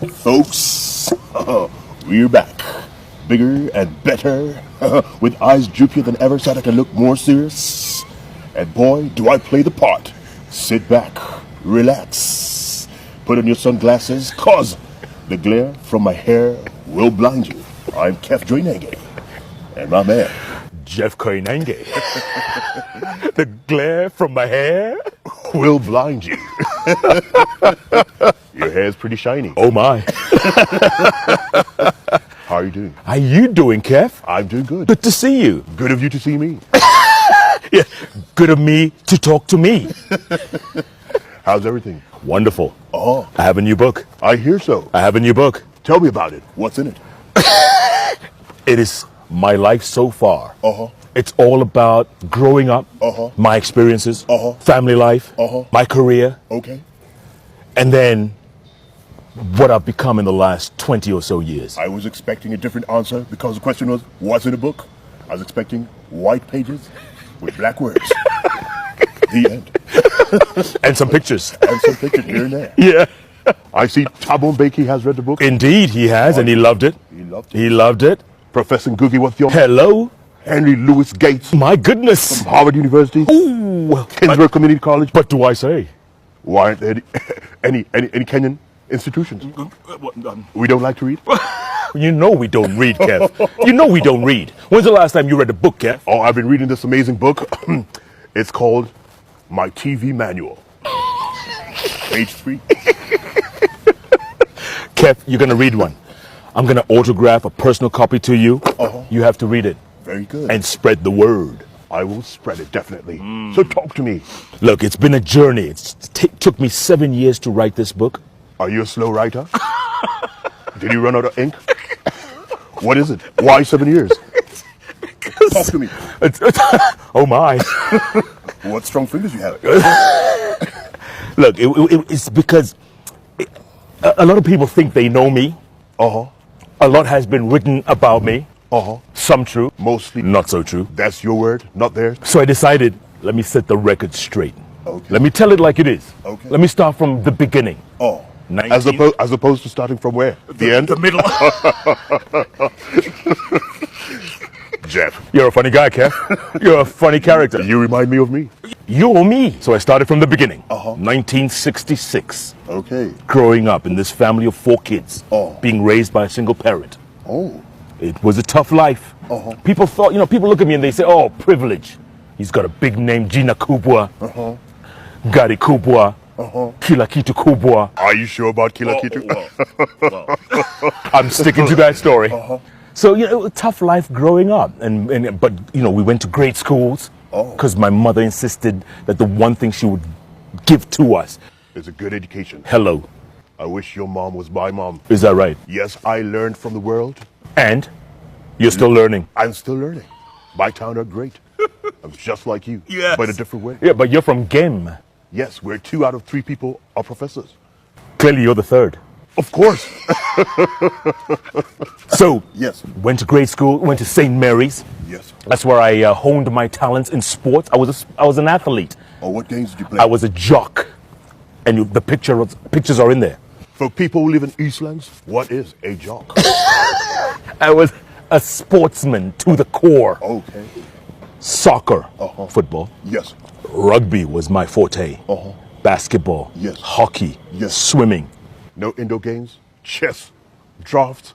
Folks, we're back. Bigger and better, with eyes droopier than ever so that I can look more serious. And boy, do I play the part. Sit back, relax, put on your sunglasses, cause the glare from my hair will blind you. I'm Keff and my man, Jeff Koinange. The glare from my hair will blind you. Your hair's pretty shiny. Oh my. How are you doing? How you doing, Kev? I'm doing good. Good to see you. Good of you to see me. Yeah, good of me to talk to me. How's everything? Wonderful. Oh, I have a new book. I hear so. I have a new book. Tell me about it. What's in it? It is my life so far. Uh-huh. It's all about growing up, my experiences, family life, my career, Okay. and then what I've become in the last 20 or so years. I was expecting a different answer because the question was, what's in the book? I was expecting white pages with black words. The end. And some pictures. And some pictures here and there. Yeah. I see Tabon Bakey has read the book. Indeed, he has, and he loved it. He loved it. He loved it. Professor Googie, what's your... Hello. Henry Louis Gates My goodness. from Harvard University. Ooh. Kingsborough Community College. What do I say? Why aren't there any Kenyan institutions? We don't like to read? You know we don't read, Kev. You know we don't read. When's the last time you read a book, Kev? Oh, I've been reading this amazing book. It's called My TV Manual. Page 3. Kev, you're going to read one. I'm going to autograph a personal copy to you. You have to read it. Very good. And spread the word. I will spread it, definitely. So talk to me. Look, it's been a journey. It took me 7 years to write this book. Are you a slow writer? Did you run out of ink? What is it? Why 7 years? Talk to me. Oh my. What strong fingers you have. Look, it's because a lot of people think they know me. A lot has been written about me. Some true. Mostly Not so true. That's your word, not theirs. So I decided, let me set the record straight. Okay. Let me tell it like it is. Okay. Let me start from the beginning. Oh. 19 As opposed to starting from where? The end? The middle. Jeff. You're a funny guy, Kev. You're a funny character. You remind me of me. You or me. So I started from the beginning. 1966. Okay. Growing up in this family of 4 kids. Oh. Being raised by a single parent. Oh. It was a tough life. People thought, people look at me and they say, oh, privilege. He's got a big name, Gina Kubwa, Gari Kubwa, Kila Kitu Kubwa. Are you sure about Kila Kitu? I'm sticking to that story. So, a tough life growing up. But we went to great schools because my mother insisted that the one thing she would give to us It's a good education. Hello. I wish your mom was my mom. Is that right? Yes, I learned from the world. And you're still learning. I'm still learning. My town are great. I'm just like you, Yes. but a different way. Yeah, but you're from Gem. Yes, where 2 out of 3 people are professors. Clearly, you're the third. Of course. So, Yes. went to grade school, went to St. Mary's. Yes. That's where I honed my talents in sports. I was an athlete. Oh, what games did you play? I was a jock. And the pictures are in there. For people who live in Eastlands, what is a jock? I was a sportsman to the core. Okay. Soccer, football. Yes. Rugby was my forte. Basketball. Yes. Hockey. Yes. Swimming. No indoor games? Chess? Drafts?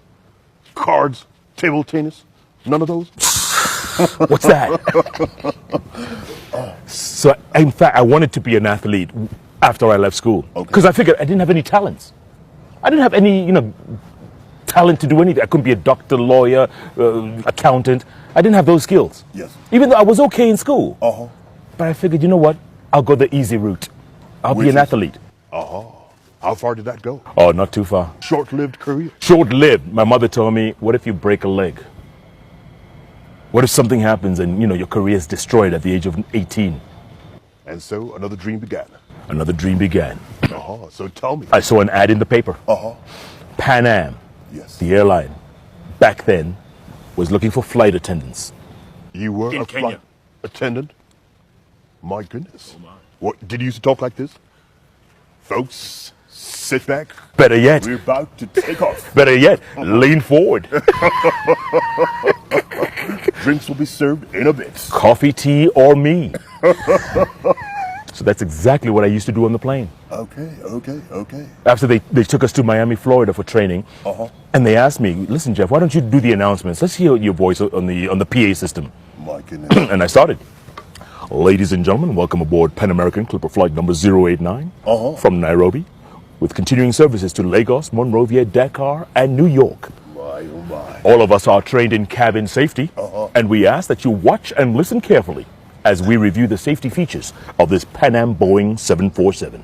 Cards? Table tennis? None of those? What's that? So, in fact, I wanted to be an athlete after I left school. Because I figured I didn't have any talents. I didn't have any, talent to do anything. I couldn't be a doctor, lawyer, accountant. I didn't have those skills. Yes. Even though I was okay in school. But I figured, you know what? I'll go the easy route. I'll be an athlete. How far did that go? Oh, not too far. Short-lived career. Short-lived. My mother told me, what if you break a leg? What if something happens and, your career is destroyed at the age of 18? And so another dream began. Another dream began. So tell me. I saw an ad in the paper. Pan Am, Yes. the airline, back then, was looking for flight attendants. You were In a Kenya. flight attendant? My goodness. What, did you used to talk like this? Folks, Sit back. Better yet, We're about to take off. better yet, lean forward. Drinks will be served in a bit. Coffee, tea, or me. So that's exactly what I used to do on the plane. Okay. After they took us to Miami, Florida for training, and they asked me, listen, Jeff, why don't you do the announcements? Let's hear your voice on the PA system. My goodness. And I started. Ladies and gentlemen, welcome aboard Pan American Clipper Flight number 089 from Nairobi, with continuing services to Lagos, Monrovia, Dakar, and New York. My, oh my. All of us are trained in cabin safety, and we ask that you watch and listen carefully as we review the safety features of this Pan Am Boeing 747.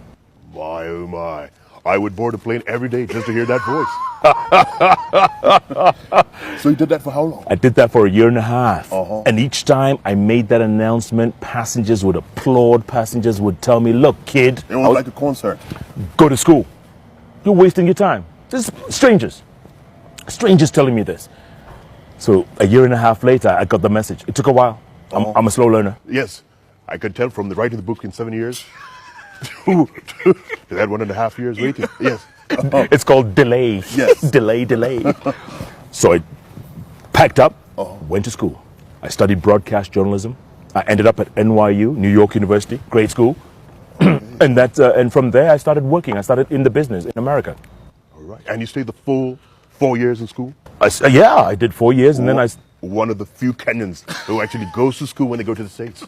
My, oh my. I would board a plane every day just to hear that voice. So you did that for how long? I did that for a year and a half. And each time I made that announcement, passengers would applaud, passengers would tell me, look, kid, It was like a concert. go to school. You're wasting your time. This is strangers. Strangers telling me this. So a year and a half later, I got the message. It took a while. I'm a slow learner. Yes, I could tell from the writing of the book in 7 years to that 1.5 years waiting. Yes. It's called delay. Yes. delay. So I packed up, went to school. I studied broadcast journalism. I ended up at NYU, New York University, great school. And from there I started working. I started in the business in America. All right. And you stayed the full 4 years in school? I did 4 years, and then I one of the few Kenyans who actually goes to school when they go to the States.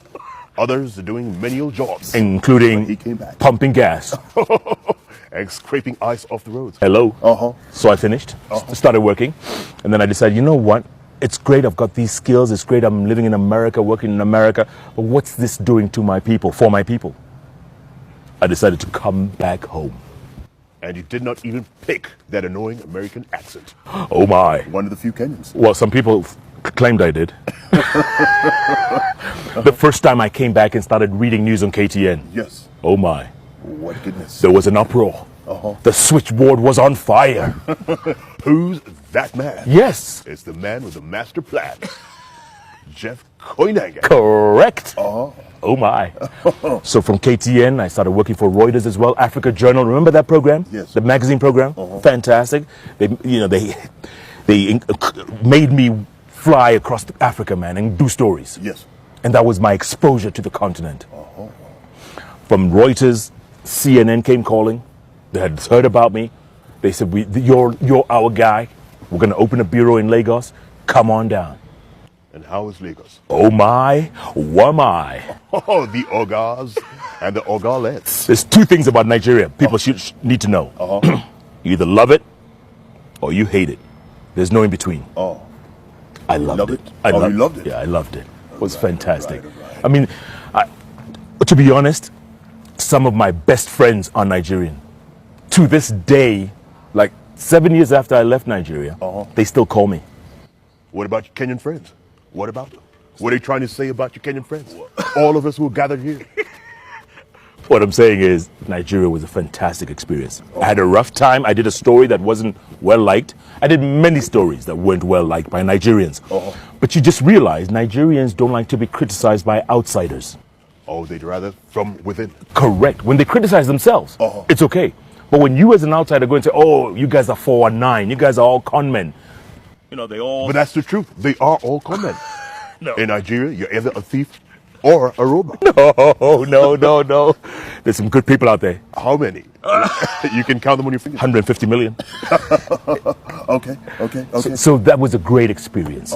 Others are doing menial jobs. including He came back. pumping gas. And scraping ice off the roads. Hello. So I finished, started working, and then I decided, you know what? It's great. I've got these skills. It's great. I'm living in America, working in America. But what's this doing to my people, for my people? I decided to come back home. And you did not even pick that annoying American accent. Oh my. One of the few Kenyans. Well, some people claimed I did. The first time I came back and started reading news on KTN. Yes. Oh my. What goodness. There was an uproar. The switchboard was on fire. Who's that man? Yes. It's the man with the master plan. Jeff Koinange. Correct. Oh my. So from KTN, I started working for Reuters as well. Africa Journal. Remember that program? Yes. The magazine program? Fantastic. They made me fly across Africa, man, and do stories. Yes. And that was my exposure to the continent. From Reuters, CNN came calling. They had heard about me. They said, you're our guy. We're going to open a bureau in Lagos. Come on down. And how is Lagos? Oh my, what my. Oh, the Ogas and the Ogalettes. There's two things about Nigeria people should need to know. You either love it or you hate it. There's no in between. I loved it. You loved it? Yeah, I loved it. It was fantastic. right. I mean, to be honest, some of my best friends are Nigerian. To this day, like 7 years after I left Nigeria, they still call me. What about your Kenyan friends? What about them? What are you trying to say about your Kenyan friends? All of us who are gathered here. What I'm saying is, Nigeria was a fantastic experience. I had a rough time. I did a story that wasn't well liked. I did many stories that weren't well liked by Nigerians. But you just realize Nigerians don't like to be criticized by outsiders. Oh, they'd rather from within. Correct. When they criticize themselves, it's okay. But when you as an outsider go and say, oh, you guys are 419, you guys are all con men. You know, they all... But that's the truth. They are all con men. No. In Nigeria, you're either a thief or a robber. No. There's some good people out there. How many? You can count them on your fingers. 150 million. Okay. So that was a great experience.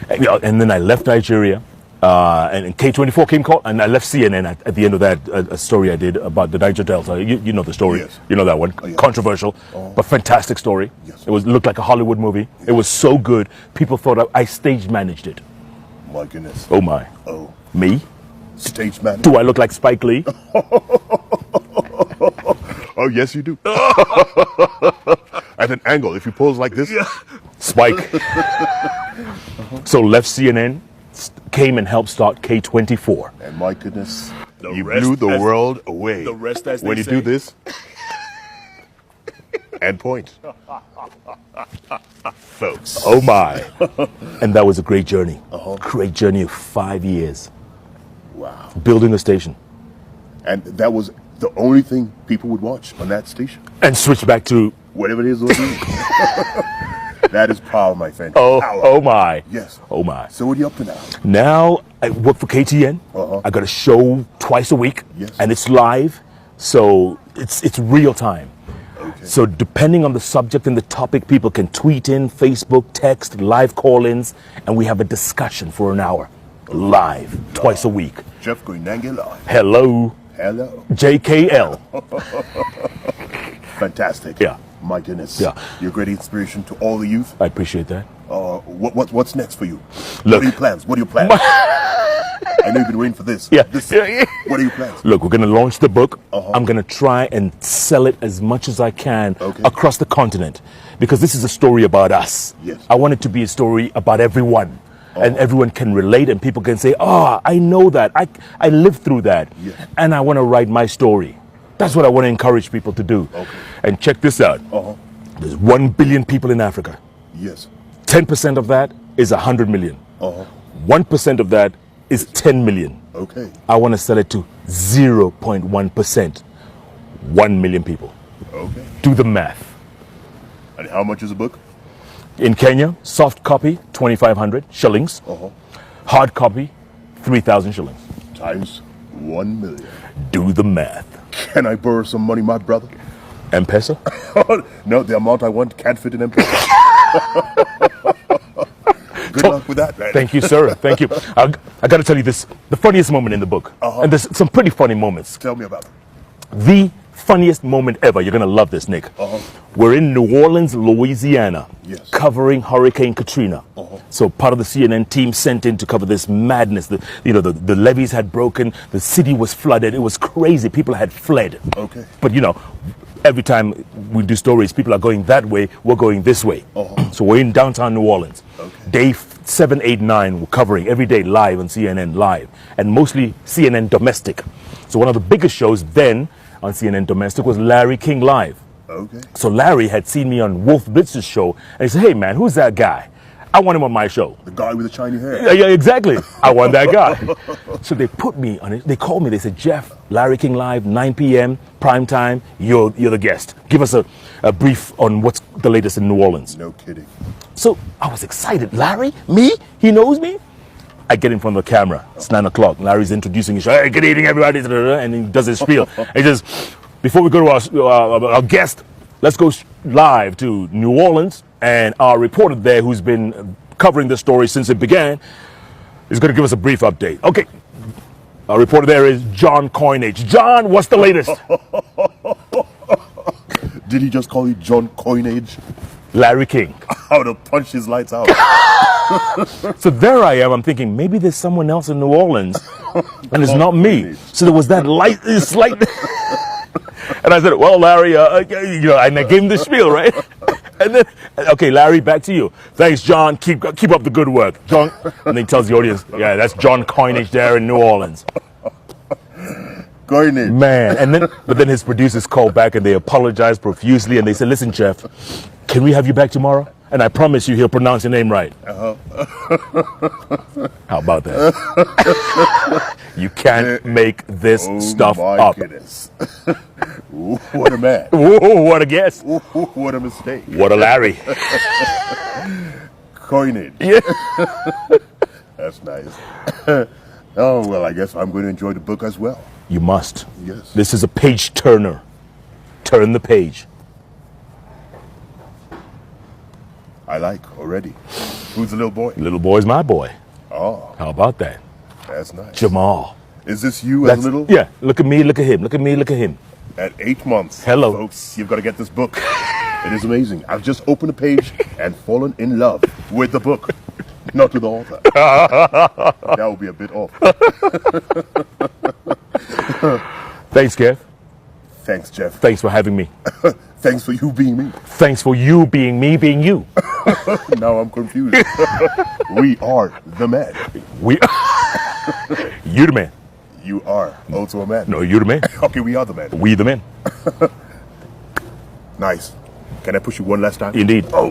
And then I left Nigeria, and K24 came call, and I left CNN at the end of that, a story I did about the Niger Delta. You know the story. Yes. You know that one. Yes. Controversial, but fantastic story. Yes. It looked like a Hollywood movie. It was so good. People thought I stage managed it. My goodness. Oh my. Oh. Me? Stage man. Do I look like Spike Lee? Oh, yes, you do. At an angle, if you pose like this. Spike. So left CNN, came and helped start K24. And my goodness, you rest blew the as- world away. the rest, as when they you say. do this and point. Folks. Oh my. And that was a great journey. Great journey of 5 years. Wow. Building a station. And that was The only thing people would watch on that station. And switch back to Whatever it is we'll do. That is power, my friend. Power. oh my. Yes. Oh my. So what are you up to now? Now I work for KTN. I got a show twice a week, Yes. and it's live, so it's real time. Okay. So depending on the subject and the topic, people can tweet in, Facebook, text, live call-ins, and we have a discussion for an hour, live, twice a week. Jeff Koinange live. Hello, Hello. JKL. Fantastic. Yeah. My goodness. Yeah. You're a great inspiration to all the youth. I appreciate that. What's next for you? Look. What are your plans? What are your plans? I know you've been waiting for this. Yeah. What are your plans? Look, we're going to launch the book. I'm going to try and sell it as much as I can across the continent, because this is a story about us. Yes. I want it to be a story about everyone, and everyone can relate, and people can say, oh, I know that. I lived through that, and I want to write my story. That's what I want to encourage people to do. Okay. And check this out. There's 1 billion people in Africa. Yes. 10% of that is 100 million. 1% of that is 10 million. Okay. I want to sell it to 0.1%. 1 million people. Okay. Do the math. And how much is a book? In Kenya, soft copy, 2,500 shillings. Hard copy, 3,000 shillings. Times 1 million. Do the math. Can I borrow some money, my brother? M-Pesa? No, the amount I want can't fit in M-Pesa. Good luck with that, man. Thank you, sir. Thank you. I got to tell you this, the funniest moment in the book. And there's some pretty funny moments. Tell me about it. The funniest moment ever. You're going to love this, Nick. We're in New Orleans, Louisiana, covering Hurricane Katrina. So part of the CNN team sent in to cover this madness. The levees had broken. The city was flooded. It was crazy. People had fled. Okay. But, every time we do stories, people are going that way. We're going this way. So we're in downtown New Orleans. Day 7, 8, 9, we're covering every day live on CNN live. And mostly CNN domestic. So one of the biggest shows then on CNN domestic was Larry King Live. Okay. So Larry had seen me on Wolf Blitz's show, and he said, hey man, who's that guy? I want him on my show. The guy with the shiny hair. Yeah, exactly. I want that guy. So they put me on it. They called me. They said, Jeff, Larry King Live, 9 p.m., prime time. You're the guest. Give us a brief on what's the latest in New Orleans. No kidding. So I was excited. Larry? Me? He knows me? I get in front of the camera. It's 9 o'clock. Larry's introducing his show. Hey, good evening, everybody. And he does his spiel. He says, before we go to our guest, let's go live to New Orleans. And our reporter there, who's been covering the story since it began, is going to give us a brief update. Okay. Our reporter there is John Coinage. John, what's the latest? Did he just call you John Coinage? Larry King. I would have punched his lights out. So there I am. I'm thinking maybe there's someone else in New Orleans, and it's not me. So there was that slight. And I said, well, Larry, and I gave him the spiel, right? And then, okay, Larry, back to you. Thanks, John. Keep up the good work, John. And then he tells the audience, yeah, that's John Coinage there in New Orleans. Coinage. Man, but then his producers called back and they apologized profusely and they said, listen, Jeff, can we have you back tomorrow? And I promise you he'll pronounce your name right. How about that? You can't make this stuff up. Goodness. What a man. Ooh, what a guess. Ooh, what a mistake. What a Larry. Coinage. Yeah. That's nice. Oh, well, I guess I'm going to enjoy the book as well. You must. Yes. This is a page turner. Turn the page. I like already. Who's the little boy? Little boy's my boy. Oh. How about that? That's nice. Jamal. Is this you as little? Yeah. Look at me, look at him. Look at me, look at him. At 8 months. Hello. Folks, you've got to get this book. It is amazing. I've just opened a page and fallen in love with the book. Not with the author. That would be a bit off. Thanks, Kev. Thanks, Jeff. Thanks for having me. Thanks for you being me. Thanks for you being me being you. Now I'm confused. We are the man. You the man. You are also a man. No, you the man. Okay, we are the man. We the men. Nice. Can I push you one last time? Indeed. Oh.